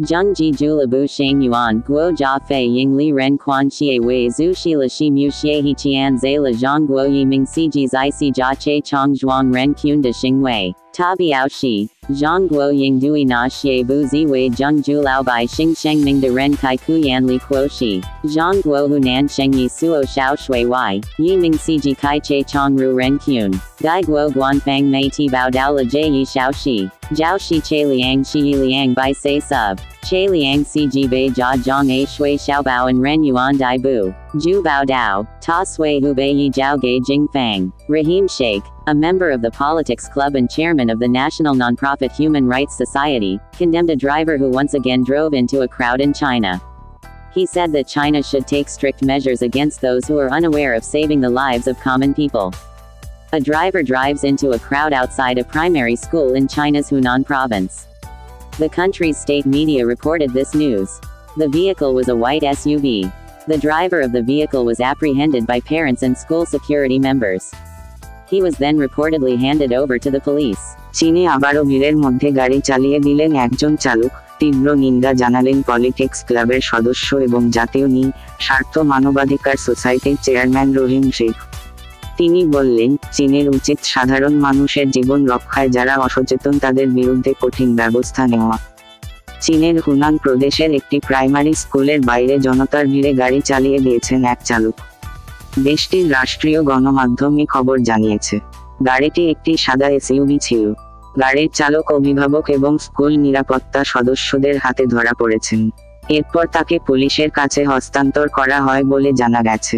Zhengji Julabu Shang Yuan Guo Jia Fei Ying Li Ren Quan Xie Wei Zhu Shi La Shi Mu Xie He Qian Zai La Zhang Guo Yi Ming Si Ji Zai Si Jia Che Chong Zhuang Ren Qun De Xing Wei Ta Biao Shi Zhang Guo Ying Dui Na Xie Bu Zi Wei Zheng Ju Lao Bai Xing Sheng Ming De Ren Kai Ku Yan Li Kuo Shi Zhang Guo Hunan Sheng Yi Suo Xiao Shui Wai Yi Ming Si Ji Kai Che Chong Ru Ren Qun Gai Guo Guan Fang Mei Ti Bao Dao La Jie Yi Xiao Shi Jiao Shi Che Liang Shi Yi Liang Bai Sei Sub Che Liang Si Ji Bei Jia Zhang A Shui Xiao Bao and Ren Yuan Dai Bu Ju Bao Dao Ta Sui Hu Bei Yi Jiao Ge Jing Fang Rahim Sheikh, a member of the Politics Club and chairman of the national nonprofit Human Rights Society, condemned a driver who once again drove into a crowd in China. He said that China should take strict measures against those who are unaware of saving the lives of common people. A driver drives into a crowd outside a primary school in China's Hunan province. The country's state media reported this news. The vehicle was a white SUV. The driver of the vehicle was apprehended by parents and school security members. He was then reportedly handed over to the police. চীনে আবারও ভিড়ের মধ্যে গাড়ি চালিয়ে দিলেন একজন চালক, তীব্র নিন্দা জানালেন পলিটিক্স ক্লাবের সদস্য এবং জাতীয় স্বার্থ মানবাধিকার সোসাইটির চেয়ারম্যান রহিম শেখ। তিনি বললেন, চীনের উচিত সাধারণ মানুষের জীবন রক্ষায় যারা অসচেতন তাদের বিরুদ্ধে কঠিন ব্যবস্থা নেওয়া। চীনের হুনান প্রদেশের একটি প্রাইমারি স্কুলের বাইরে জনতার ভিড়ে গাড়ি চালিয়ে দিয়েছেন এক চালক। দেশটির রাষ্ট্রীয় গণমাধ্যম খবর জানিয়েছে। গাড়িটি একটি সাদা এসইউভি ছিল। গাড়ির চালক, অভিভাবক এবং স্কুল নিরাপত্তা সদস্যদের হাতে ধরা পড়েছেন। এরপর তাকে পুলিশের কাছে হস্তান্তর করা হয় বলে জানা গেছে।